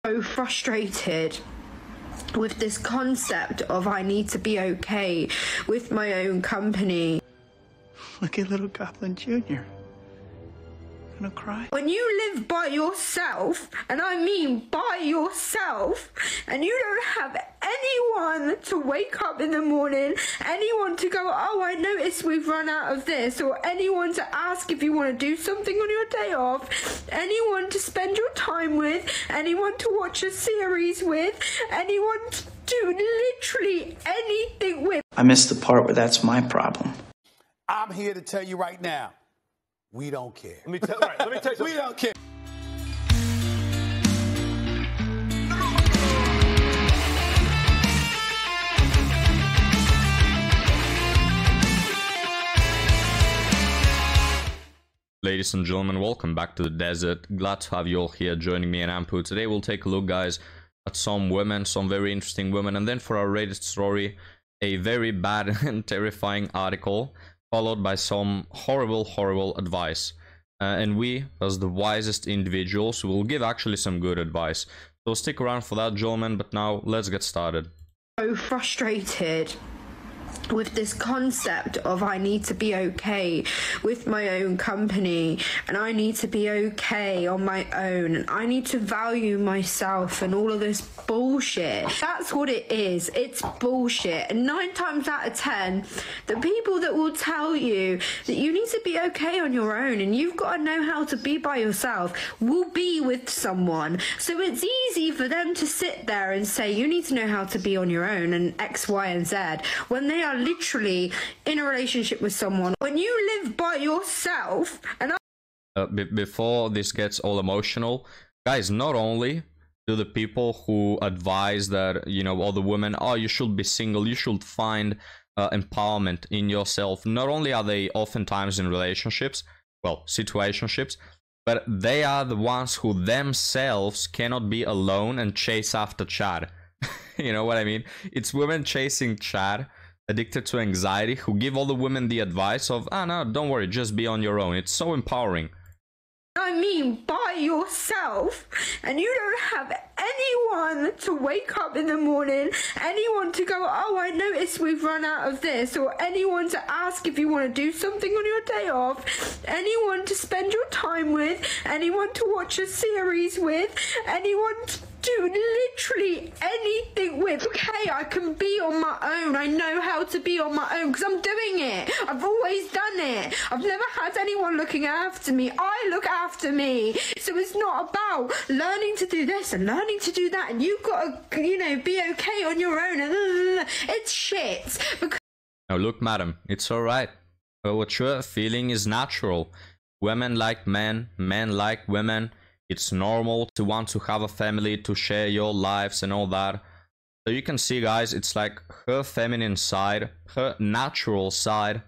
So frustrated with this concept of I need to be okay with my own company. Look at little Goblin Jr. Gonna cry. When you live by yourself, and I mean by yourself, and you don't have anyone to wake up in the morning, anyone to go, oh, I noticed we've run out of this, or anyone to ask if you want to do something on your day off, anyone to spend your time with, anyone to watch a series with, anyone to do literally anything with. I missed the part where that's my problem. I'm here to tell you right now, we don't care. Let me tell you something. We don't care. Ladies and gentlemen, welcome back to the desert. Glad to have you all here joining me and Ampu. Today we'll take a look, guys, at some women, some very interesting women, and then for our Reddit story, a very bad and terrifying article, followed by some horrible advice. And we, as the wisest individuals, will give actually some good advice. So stick around for that, gentlemen, but now let's get started. So frustrated with this concept of I need to be okay with my own company, and I need to be okay on my own, and I need to value myself, and all of this bullshit. That's what it is. It's bullshit. And 9 times out of 10, the people that will tell you that you need to be okay on your own and you've got to know how to be by yourself will be with someone. So it's easy for them to sit there and say you need to know how to be on your own and X, Y, and Z, when they are literally in a relationship with someone. When you live by yourself, and before this gets all emotional, guys, not only do the people who advise that, you know, all the women, oh, you should be single, you should find empowerment in yourself, not only are they oftentimes in relationships, well, situationships, but they are the ones who themselves cannot be alone and chase after Chad. You know what I mean? It's women chasing Chad, addicted to anxiety, who give all the women the advice of, ah, no, don't worry, just be on your own. It's so empowering. I mean by yourself, and you don't have anyone to wake up in the morning, anyone to go, oh, I noticed we've run out of this, or anyone to ask if you want to do something on your day off, anyone to spend your time with, anyone to watch a series with, anyone to do literally anything with. Okay, I can be on my own. I know how to be on my own because I'm doing it. I've always done it. I've never had anyone looking after me. I look after me. So it's not about learning to do this and learning to do that, and you've got to, you know, be okay on your own. It's shit. Because now look, madam, it's alright. What you're feeling is natural. Women like men, men like women. It's normal to want to have a family, to share your lives and all that. So you can see, guys, it's like her feminine side, her natural side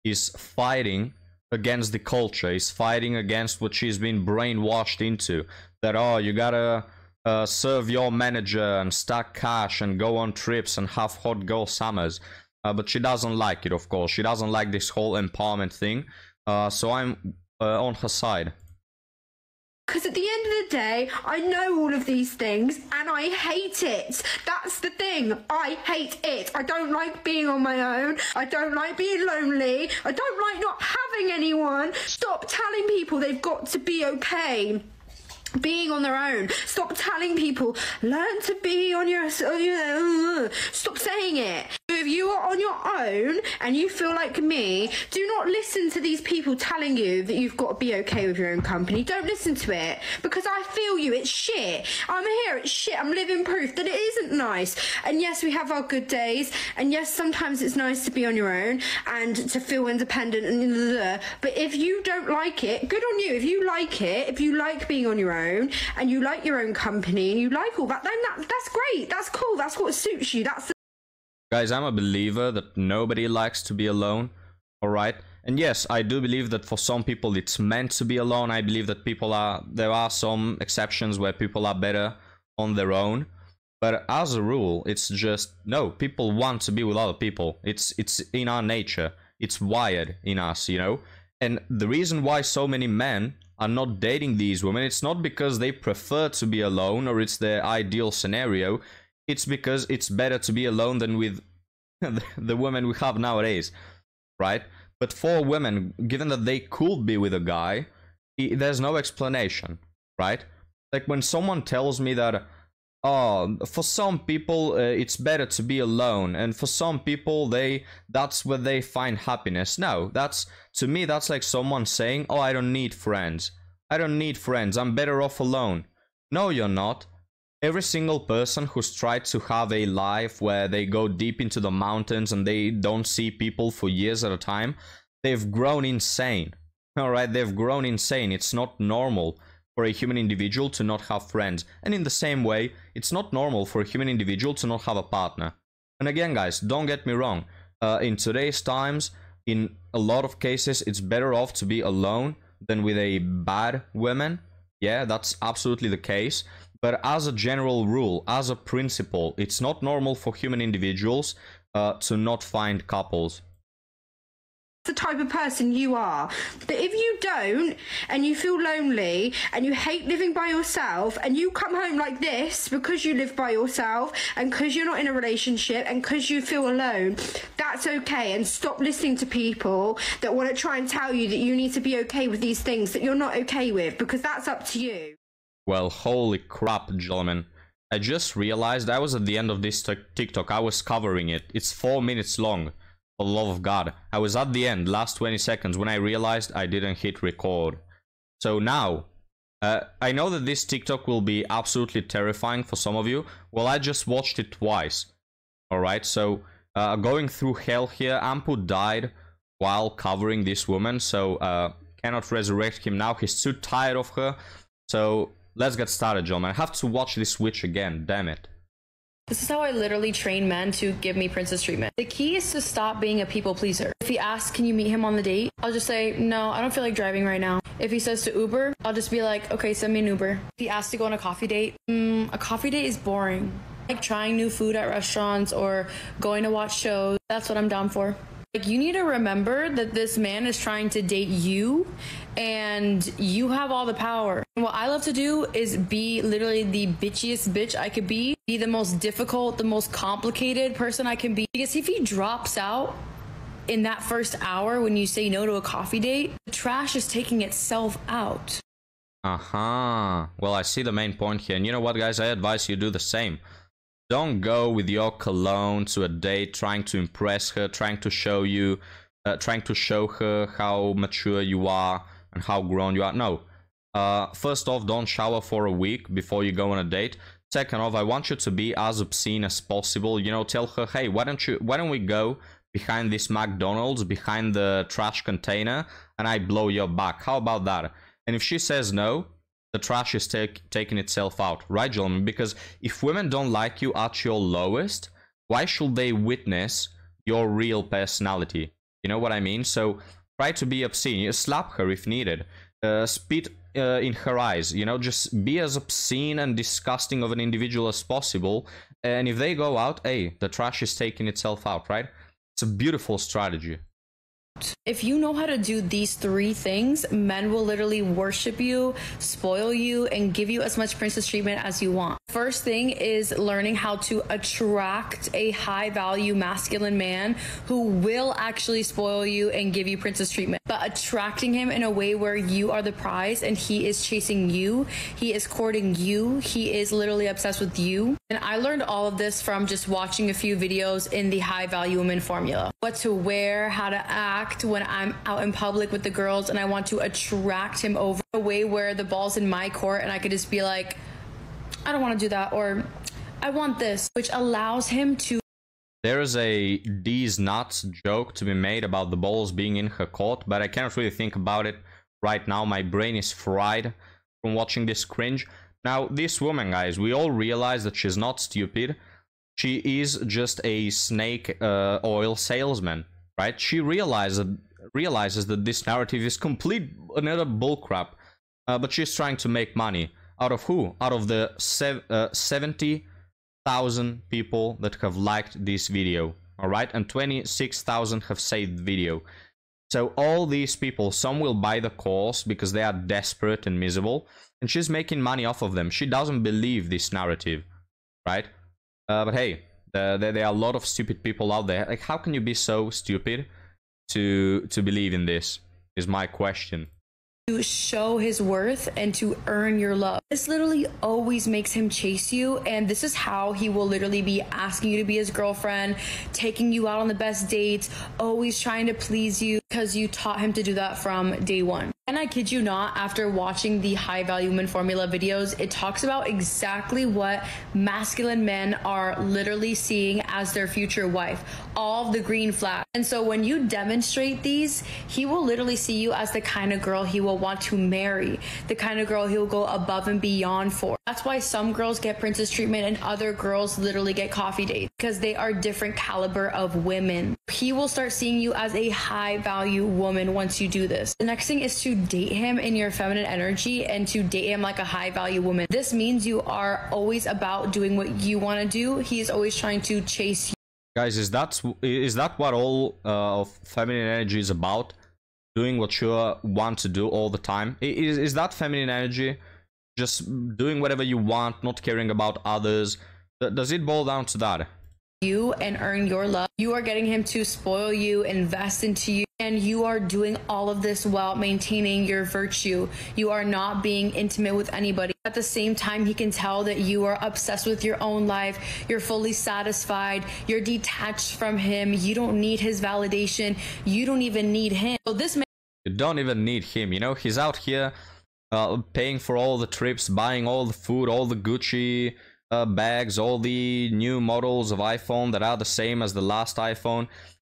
is fighting against the culture, is fighting against what she's been brainwashed into. That, oh, you gotta serve your manager and stack cash and go on trips and have hot girl summers. But she doesn't like it, of course. She doesn't like this whole empowerment thing. So I'm on her side. because at the end of the day, I know all of these things and I hate it. That's the thing. I hate it. I don't like being on my own. I don't like being lonely. I don't like not having anyone. Stop telling people they've got to be okay being on their own. Stop telling people, learn to be on your, stop saying it. If you are on your own and you feel like me, do not listen to these people telling you that you've got to be okay with your own company. Don't listen to it, because I feel you. It's shit. I'm here. It's shit. I'm living proof that it isn't nice. And yes, we have our good days, and yes, sometimes it's nice to be on your own and to feel independent and but if you don't like it, good on you. If you like it, if you like being on your own and you like your own company and you like all that, then that's great. That's cool. That's what suits you. That's Guys, I'm a believer that nobody likes to be alone, alright? And yes, I do believe that for some people it's meant to be alone. I believe that there are some exceptions where people are better on their own. But as a rule, it's just, no, people want to be with other people. It's in our nature. It's wired in us, you know? And the reason why so many men are not dating these women, it's not because they prefer to be alone or it's their ideal scenario. It's because it's better to be alone than with the women we have nowadays, right? But for women, given that they could be with a guy, there's no explanation, right? Like when someone tells me that, oh, for some people it's better to be alone, and for some people that's where they find happiness. No, to me that's like someone saying, oh, I don't need friends. I don't need friends. I'm better off alone. No, you're not. Every single person who's tried to have a life where they go deep into the mountains and they don't see people for years at a time, they've grown insane. All right, they've grown insane. It's not normal for a human individual to not have friends. And in the same way, it's not normal for a human individual to not have a partner. And again, guys, don't get me wrong. In today's times, in a lot of cases, it's better off to be alone than with a bad woman. Yeah, that's absolutely the case. But as a general rule, as a principle, it's not normal for human individuals to not find couples. The type of person you are. But if you don't, and you feel lonely, and you hate living by yourself, and you come home like this because you live by yourself, and because you're not in a relationship, and because you feel alone, that's okay. And stop listening to people that want to try and tell you that you need to be okay with these things that you're not okay with, because that's up to you. Well, holy crap, gentlemen. I just realized I was at the end of this TikTok. I was covering it. It's 4 minutes long. For the love of God. I was at the end, last 20 seconds, when I realized I didn't hit record. So now, I know that this TikTok will be absolutely terrifying for some of you. Well, I just watched it twice. Alright, so going through hell here. Ampu died while covering this woman, so cannot resurrect him now. He's too tired of her. So let's get started, gentlemen. I have to watch this witch again, damn it. This is how I literally train men to give me princess treatment. The key is to stop being a people pleaser. If he asks, can you meet him on the date? I'll just say, no, I don't feel like driving right now. If he says to Uber, I'll just be like, okay, send me an Uber. If he asks to go on a coffee date, a coffee date is boring. Like trying new food at restaurants or going to watch shows, that's what I'm down for. Like, you need to remember that this man is trying to date you and you have all the power. And what I love to do is be literally the bitchiest bitch I could be the most difficult, the most complicated person I can be. Because if he drops out in that first hour when you say no to a coffee date, the trash is taking itself out. Well, I see the main point here. And you know what, guys? I advise you do the same. Don't go with your cologne to a date trying to impress her, trying to show her how mature you are and how grown you are. No. First off, don't shower for a week before you go on a date. Second off, I want you to be as obscene as possible. You know, tell her, hey, why don't we go behind this McDonald's, behind the trash container, and I blow your back? How about that? And if she says no, the trash is taking itself out, right, gentlemen? Because if women don't like you at your lowest, why should they witness your real personality? You know what I mean? So try to be obscene. You slap her if needed. Spit in her eyes. You know, just be as obscene and disgusting of an individual as possible. And if they go out, hey, the trash is taking itself out, right? It's a beautiful strategy. If you know how to do these three things, men will literally worship you, spoil you, and give you as much princess treatment as you want. First thing is learning how to attract a high value masculine man who will actually spoil you and give you princess treatment. But attracting him in a way where you are the prize and he is chasing you, he is courting you, he is literally obsessed with you. And I learned all of this from just watching a few videos in the high value woman formula. What to wear, how to act when I'm out in public with the girls and I want to attract him over a way where the ball's in my court and I could just be like, I don't want to do that, or I want this, which allows him to. There is a these nuts joke to be made about the balls being in her court, but I cannot really think about it right now. My brain is fried from watching this cringe. Now, this woman, guys, we all realize that she's not stupid. She is just a snake oil salesman. Right? She realizes that this narrative is complete another bullcrap, but she's trying to make money. Out of who? Out of the 70,000 people that have liked this video, all right? And 26,000 have saved the video. So all these people, some will buy the course because they are desperate and miserable, and she's making money off of them. She doesn't believe this narrative, right? But hey, there are a lot of stupid people out there. Like, how can you be so stupid to believe in this, is my question. To show his worth and to earn your love. This literally always makes him chase you, and this is how he will literally be asking you to be his girlfriend, taking you out on the best dates, always trying to please you because you taught him to do that from day one. And I kid you not, after watching the High Value Woman Formula videos, it talks about exactly what masculine men are literally seeing as their future wife. All of the green flags. And so when you demonstrate these, he will literally see you as the kind of girl he will want to marry, the kind of girl he will go above and beyond for. That's why some girls get princess treatment and other girls literally get coffee dates, because they are different caliber of women. He will start seeing you as a high value woman once you do this. The next thing is to date him in your feminine energy and to date him like a high value woman. This means you are always about doing what you want to do. He is always trying to chase you. Guys, is that what all of feminine energy is about? Doing what you want to do all the time? Is that feminine energy? Just doing whatever you want, not caring about others? Does it boil down to that? You and earn your love. You are getting him to spoil you, invest into you, and you are doing all of this while maintaining your virtue. You are not being intimate with anybody. At the same time, he can tell that you are obsessed with your own life. You're fully satisfied. You're detached from him. You don't need his validation. You don't even need him. So this man, you don't even need him, you know? He's out here paying for all the trips, buying all the food, all the Gucci bags, all the new models of iPhone that are the same as the last iPhone.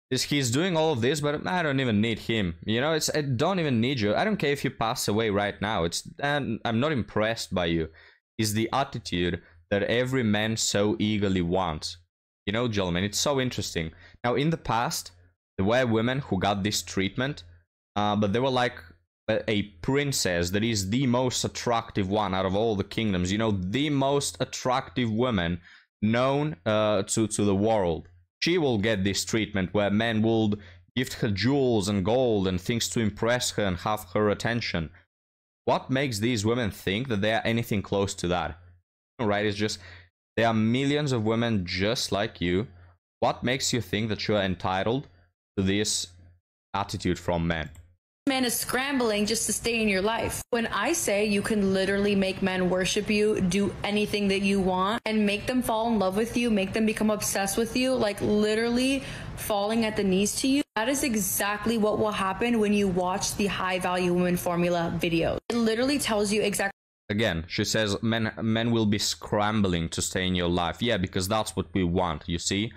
He's doing all of this, but I don't even need him. You know, I don't even need you. I don't care if you pass away right now. And I'm not impressed by you. It's the attitude that every man so eagerly wants. You know, gentlemen, it's so interesting. Now, in the past, there were women who got this treatment, but they were like a princess that is the most attractive one out of all the kingdoms, you know, the most attractive woman known to the world. She will get this treatment where men will gift her jewels and gold and things to impress her and have her attention. What makes these women think that they are anything close to that? Right? It's just, there are millions of women just like you. What makes you think that you are entitled to this attitude from men? Man is scrambling just to stay in your life. When I say you can literally make men worship you, do anything that you want, and make them fall in love with you, make them become obsessed with you, like literally falling at the knees to you, that is exactly what will happen when you watch the High Value Woman Formula video. It literally tells you exactly. Again, she says men will be scrambling to stay in your life. Yeah, because that's what we want, you see?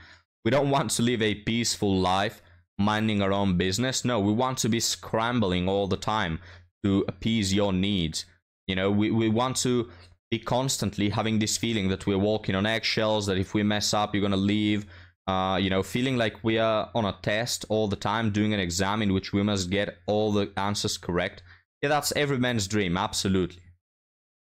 We don't want to live a peaceful life minding our own business. No, we want to be scrambling all the time to appease your needs. You know, we want to be constantly having this feeling that we're walking on eggshells, that if we mess up, you're gonna leave. You know, feeling like we are on a test all the time, doing an exam in which we must get all the answers correct. Yeah, that's every man's dream, absolutely.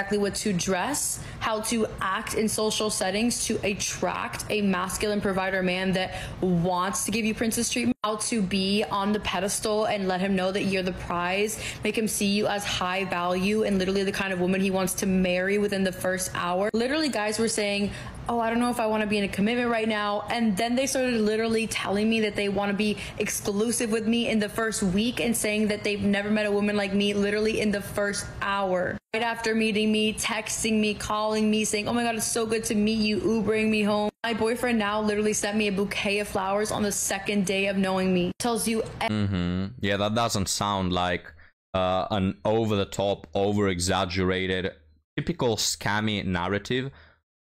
Exactly what to dress, how to act in social settings to attract a masculine provider man that wants to give you princess treatment, how to be on the pedestal and let him know that you're the prize, make him see you as high value and literally the kind of woman he wants to marry within the first hour. Literally, guys were saying, oh, I don't know if I want to be in a commitment right now. And then they started literally telling me that they want to be exclusive with me in the first week and saying that they've never met a woman like me literally in the first hour. Right after meeting me, texting me, calling me, saying, oh my God, it's so good to meet you, Ubering me home. My boyfriend now literally sent me a bouquet of flowers on the second day of knowing me. Tells you. Yeah, that doesn't sound like an over-the-top, over-exaggerated, typical scammy narrative,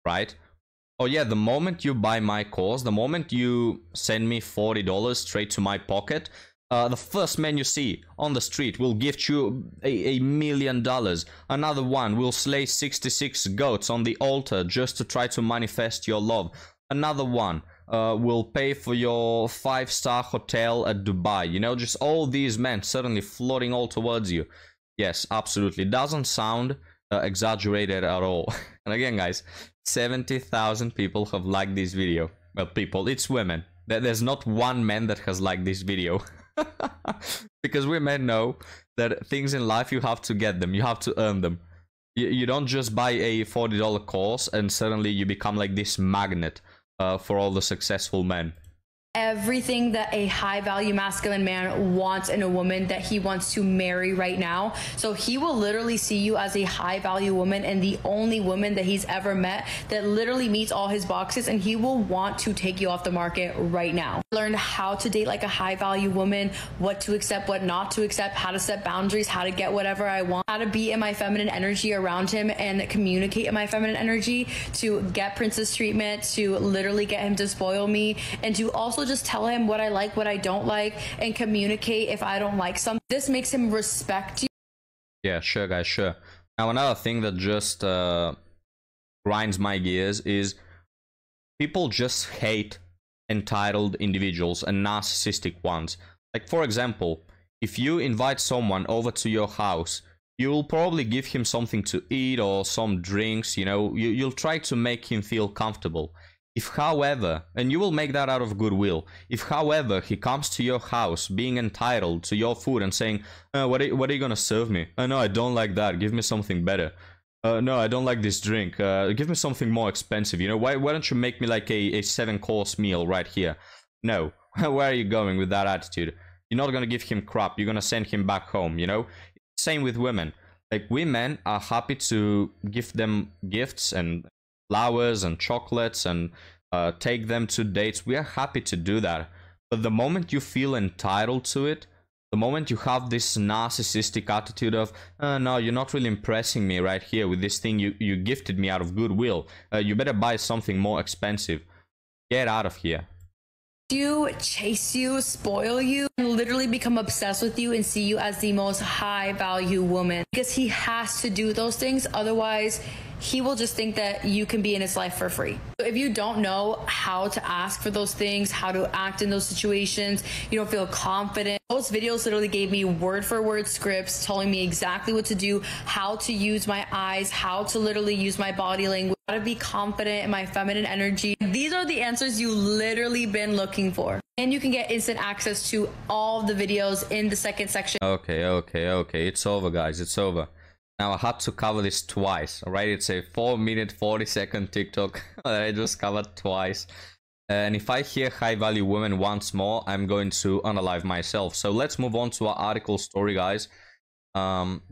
right? Oh yeah, the moment you buy my course, the moment you send me $40 straight to my pocket, the first man you see on the street will gift you $1 million. Another one will slay 66 goats on the altar just to try to manifest your love. Another one will pay for your 5-star hotel at Dubai. You know, just all these men suddenly floating all towards you. Yes, absolutely. Doesn't sound exaggerated at all. And again, guys, 70,000 people have liked this video. Well, people, it's women. There's not one man that has liked this video. Because we men know that things in life, you have to get them, you have to earn them. You don't just buy a $40 course and suddenly you become like this magnet for all the successful men. Everything that a high value masculine man wants in a woman that he wants to marry right now. So he will literally see you as a high value woman and the only woman that he's ever met that literally meets all his boxes, and he will want to take you off the market right now. Learn how to date like a high value woman, what to accept, what not to accept, how to set boundaries, how to get whatever I want, how to be in my feminine energy around him and communicate in my feminine energy to get princess treatment, to literally get him to spoil me, and to also just tell him what I like, what I don't like, and communicate if I don't like something. This makes him respect you. Yeah, sure, guys, sure. Now, another thing that just grinds my gears is people just hate entitled individuals and narcissistic ones. Like, for example, if you invite someone over to your house, you'll probably give him something to eat or some drinks, you know, you'll try to make him feel comfortable. If, however, and you will make that out of goodwill, if, however, he comes to your house being entitled to your food and saying, what are you gonna serve me? No, I don't like that. Give me something better. No, I don't like this drink. Give me something more expensive. You know, why don't you make me like a 7-course meal right here? No. Where are you going with that attitude? You're not gonna give him crap. You're gonna send him back home, you know? Same with women. Like, we men are happy to give them gifts and flowers and chocolates and take them to dates. We are happy to do that. But the moment you feel entitled to it, the moment you have this narcissistic attitude of, no, you're not really impressing me right here with this thing you gifted me out of goodwill. You better buy something more expensive. Get out of here. You, chase you, spoil you, and literally become obsessed with you and see you as the most high value woman. Because he has to do those things, otherwise he will just think that you can be in his life for free. So if you don't know how to ask for those things, how to act in those situations, you don't feel confident. Those videos literally gave me word for word scripts telling me exactly what to do, how to use my eyes, how to literally use my body language, how to be confident in my feminine energy. These are the answers you literally been looking for. And you can get instant access to all the videos in the second section. Okay. It's over, guys. It's over. Now, I had to cover this twice, alright? It's a 4-minute, 40-second TikTok that I just covered twice. And if I hear high-value women once more, I'm going to unalive myself. So let's move on to our article story, guys. And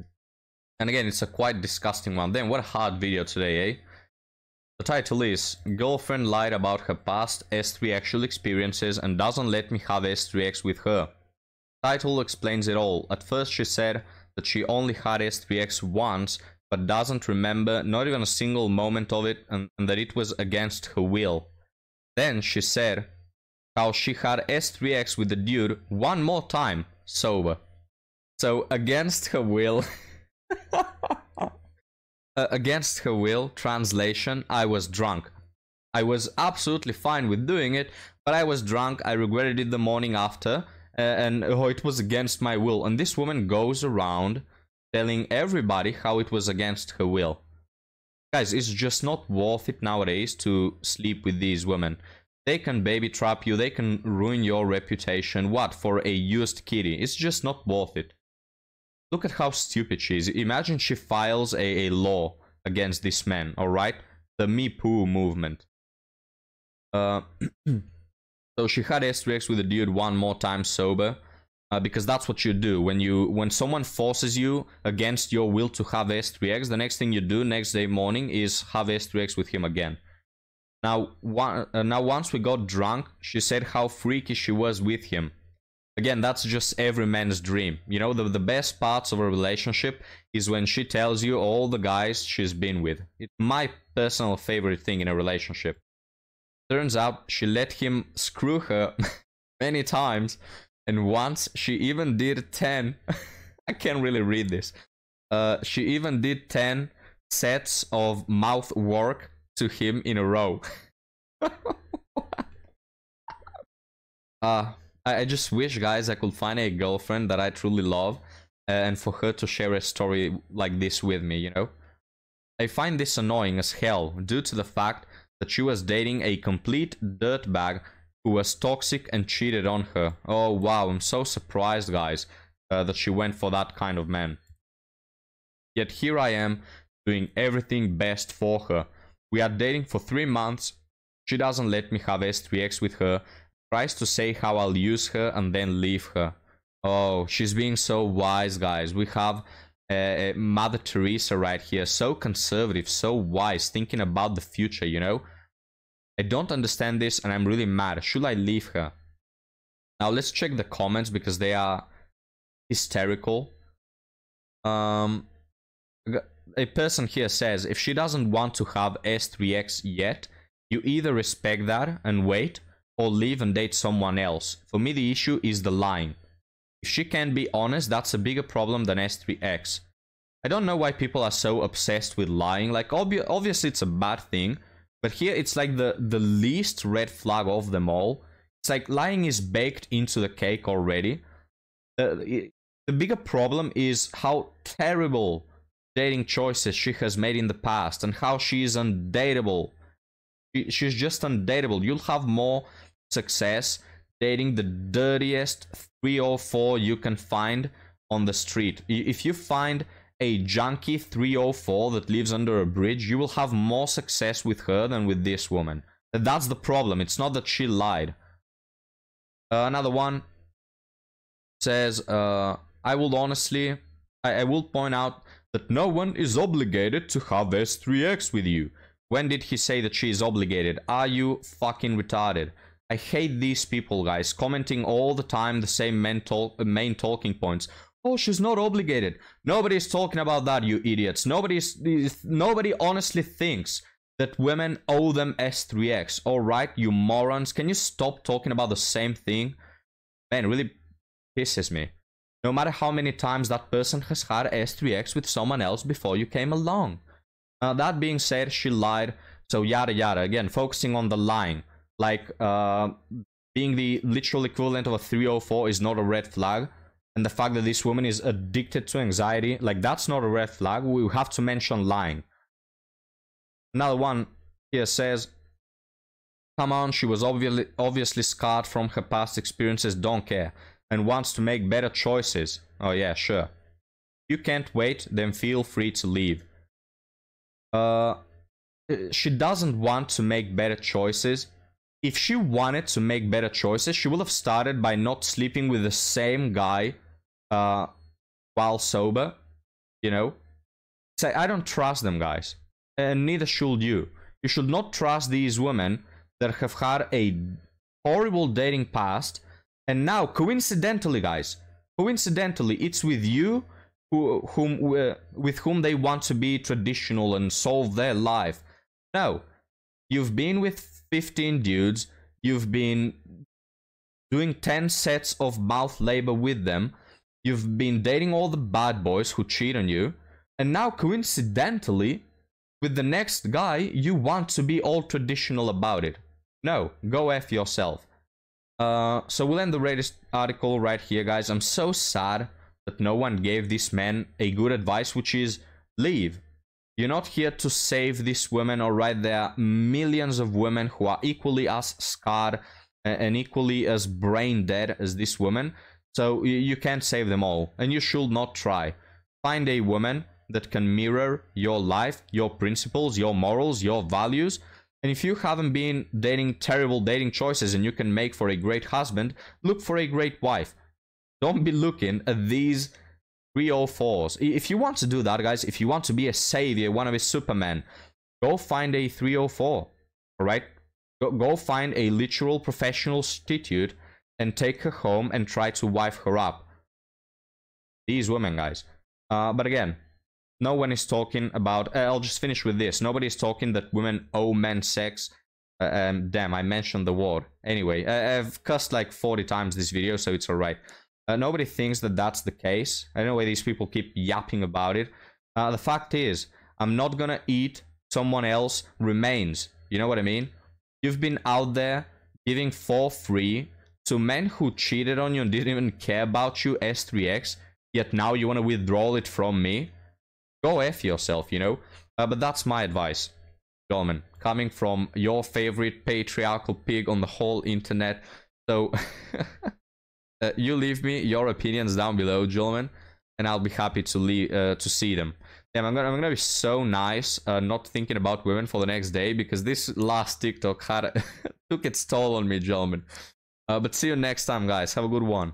again, it's a quite disgusting one. Then, what a hard video today, eh? The title is, Girlfriend Lied About Her Past S3 Actual Experiences and Doesn't Let Me Have S3X With Her. Title explains it all. At first, she said that she only had S3X once, but doesn't remember not even a single moment of it, and that it was against her will. Then she said how she had S3X with the dude one more time, sober. So, against her will... against her will, translation, I was drunk. I was absolutely fine with doing it, but I was drunk, I regretted it the morning after, and it was against my will. And this woman goes around telling everybody how it was against her will. Guys, it's just not worth it nowadays to sleep with these women. They can baby trap you, they can ruin your reputation. What, for a used kitty? It's just not worth it. Look at how stupid she is. Imagine she files a law against this man, alright? The Me Poo movement. So she had S3X with a dude one more time sober, because that's what you do. When someone forces you against your will to have S3X, the next thing you do next day morning is have S3X with him again. Now once we got drunk, she said how freaky she was with him. Again, that's just every man's dream. You know, the best parts of a relationship is when she tells you all the guys she's been with. It's my personal favorite thing in a relationship. Turns out she let him screw her many times, and once she even did 10 I can't really read this. She even did 10 sets of mouth work to him in a row. I just wish, guys, I could find a girlfriend that I truly love, and for her to share a story like this with me, you know? I find this annoying as hell due to the fact that she was dating a complete dirtbag who was toxic and cheated on her. Oh wow, I'm so surprised, guys. that she went for that kind of man. Yet here I am, doing everything best for her. We are dating for 3 months. She doesn't let me have S3X with her. Tries to say how I'll use her and then leave her. Oh, she's being so wise, guys. We have Mother Teresa right here. So conservative, so wise, thinking about the future, you know? I don't understand this and I'm really mad. Should I leave her? Now let's check the comments because they are hysterical. A person here says, if she doesn't want to have S3X yet, you either respect that and wait, or leave and date someone else. For me, the issue is the lying. If she can't be honest, that's a bigger problem than S3X. I don't know why people are so obsessed with lying. Like, obviously it's a bad thing, but here it's like the least red flag of them all. It's like lying is baked into the cake already. The bigger problem is how terrible dating choices she has made in the past and how she is undateable. She's just undateable. You'll have more success dating the dirtiest 304 you can find on the street. If you find a junkie 304 that lives under a bridge, you will have more success with her than with this woman. That's the problem. It's not that she lied. Another one says, I will point out that no one is obligated to have S3X with you. When did he say that she is obligated? Are you fucking retarded? I hate these people, guys, commenting all the time the same main talking points. Oh, she's not obligated. Nobody's talking about that, you idiots. Nobody honestly thinks that women owe them S3X. Alright, you morons. Can you stop talking about the same thing? Man, it really pisses me. No matter how many times that person has had S3X with someone else before you came along. That being said, she lied. So yada yada. Again, focusing on the lying. Like, being the literal equivalent of a 304 is not a red flag. And the fact that this woman is addicted to anxiety, like, that's not a red flag. We have to mention lying. Another one here says, come on, she was obviously scarred from her past experiences, don't care, and wants to make better choices. Oh yeah, sure. You can't wait, then feel free to leave. She doesn't want to make better choices. If she wanted to make better choices, she would have started by not sleeping with the same guy while sober, you know? Say, I don't trust them, guys. And neither should you. You should not trust these women that have had a horrible dating past. And now, coincidentally, guys, coincidentally, it's with you with whom they want to be traditional and solve their life. No. You've been with 15 dudes. You've been doing 10 sets of mouth labor with them. You've been dating all the bad boys who cheat on you. And now, coincidentally, with the next guy, you want to be all traditional about it. No, go F yourself. So we'll end the latest article right here, guys. I'm so sad that no one gave this man a good advice, which is leave. You're not here to save this woman, alright? There are millions of women who are equally as scarred and equally as brain dead as this woman. So you can't save them all, and you should not try. Find a woman that can mirror your life, your principles, your morals, your values. And if you haven't been dating terrible dating choices and you can make for a great husband, look for a great wife. Don't be looking at these 304s. If you want to do that, guys, if you want to be a savior, one of a Superman, go find a 304, alright? Go find a literal professional prostitute and take her home and try to wife her up. These women, guys. But again, no one is talking about... I'll just finish with this. Nobody is talking that women owe men sex. Damn, I mentioned the word. Anyway, I've cussed like 40 times this video, so it's alright. Nobody thinks that that's the case. I don't know why these people keep yapping about it. The fact is, I'm not gonna eat someone else's remains. You know what I mean? You've been out there giving for free to men who cheated on you and didn't even care about you, S3X, yet now you want to withdraw it from me? Go F yourself, you know? But that's my advice, gentlemen, coming from your favorite patriarchal pig on the whole internet. So You leave me your opinions down below, gentlemen, and I'll be happy to see them. Damn, I'm gonna be so nice, not thinking about women for the next day, because this last TikTok took its toll on me, gentlemen. But see you next time, guys. Have a good one.